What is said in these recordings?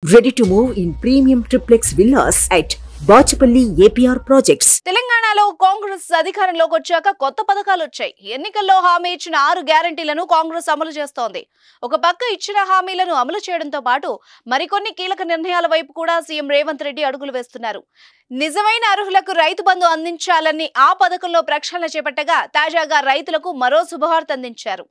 Ready to move in premium triplex villas at Bachapalli APR Projects. తెలంగాణలో కాంగ్రెస్ అధికారంలోకి వచ్చాక కొత్త పథకాలు వచ్చాయి. ఎన్నికల్లో హామీ ఇచ్చిన 6 గ్యారెంటీలను కాంగ్రెస్ అమలు చేస్తోంది. ఒక పక్క ఇచ్చిన హామీలను అమలు చేయడంతో పాటు మరికొన్ని కీలక నిర్ణయాల వైపు కూడా సీఎం రేవంత్ రెడ్డి అడుగులు వేస్తున్నారు. నిజమైన అర్హులకు రైతు బంధు అందించాలని ఆ పథకంలో ప్రక్షాళన చేపట్టగా తాజాగా రైతులకు మరో శుభవార్త అందించారు.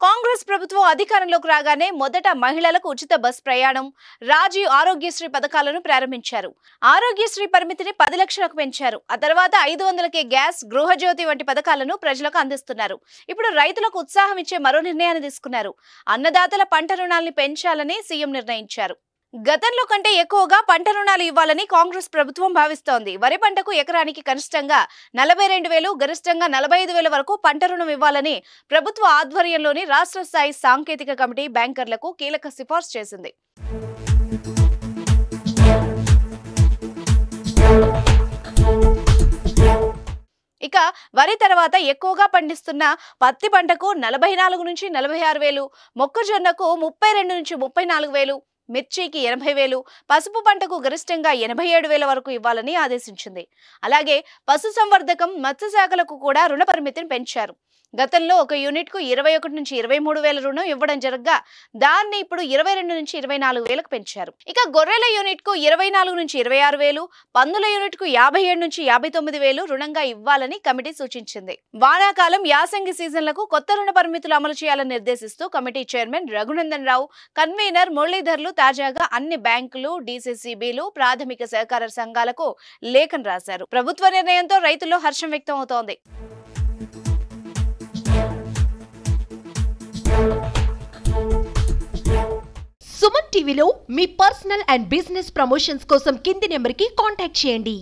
కాంగ్రెస్ ప్రభుత్వం అధికారంలోకి రాగానే మొదట మహిళలకు ఉచిత బస్ ప్రయాణం, రాజీవ్ ఆరోగ్యశ్రీ పథకాలను ప్రారంభించారు. ఆరోగ్యశ్రీ పరిమితిని 10 లక్షలకు పెంచారు. ఆ తర్వాత 500కే గ్యాస్, గృహజ్యోతి వంటి పథకాలను ప్రజలకు అందిస్తున్నారు. ఇప్పుడు రైతులకు ఉత్సాహం ఇచ్చే మరో నిర్ణయాన్ని తీసుకున్నారు. అన్నదాతల పంట రుణాల్ని పెంచాలని సీఎం నిర్ణయించారు. గతంలో కంటే ఎక్కువగా పంట రుణాలు ఇవ్వాలని కాంగ్రెస్ ప్రభుత్వం భావిస్తోంది. వరి పంటకు ఎకరానికి కనిష్టంగా 42,000, గరిష్టంగా 45,000 వరకు పంట రుణం ఇవ్వాలని ప్రభుత్వ ఆధ్వర్యంలోని రాష్ట్ర స్థాయి సాంకేతిక కమిటీ బ్యాంకర్లకు కీలక సిఫార్సు చేసింది. ఇక వరి తర్వాత ఎక్కువగా పండిస్తున్న పత్తి పంటకు 44 నుంచి 46,000, మొక్కజొన్నకు 32 నుంచి 34,000, మిర్చికి 80,000, పసుపు పంటకు గరిష్టంగా 87,000 వరకు ఇవ్వాలని ఆదేశించింది. అలాగే పశుసంవర్ధకం, మత్స్యశాఖలకు కూడా రుణ పరిమితిని పెంచారు. గతంలో ఒక యూనిట్ కు 21 నుంచి 23,000 రుణం ఇవ్వడం జరగగా దాన్ని ఇప్పుడు 22 నుంచి 24,000కు పెంచారు. ఇక గొర్రెల యూనిట్ కు 24 నుంచి 26,000, పందుల యూనిట్ కు 57 నుంచి 59,000 రుణంగా ఇవ్వాలని కమిటీ సూచించింది. వానాకాలం, యాసంగి సీజన్లకు కొత్త రుణ పరిమితులు అమలు చేయాలని నిర్దేశిస్తూ committee chairman Raghunandan Rao, convener మురళీధర్లు తాజాగా అన్ని బ్యాంకులు, డీసీసీబీలు, ప్రాథమిక సహకార సంఘాలకు లేఖను రాశారు. ప్రభుత్వ నిర్ణయంతో రైతుల్లో హర్షం వ్యక్తం అవుతోంది. సుమన్ టీవీలో మీ పర్సనల్ అండ్ బిజినెస్ ప్రమోషన్స్ కోసం కింది నెంబర్కి కాంటాక్ట్ చేయండి.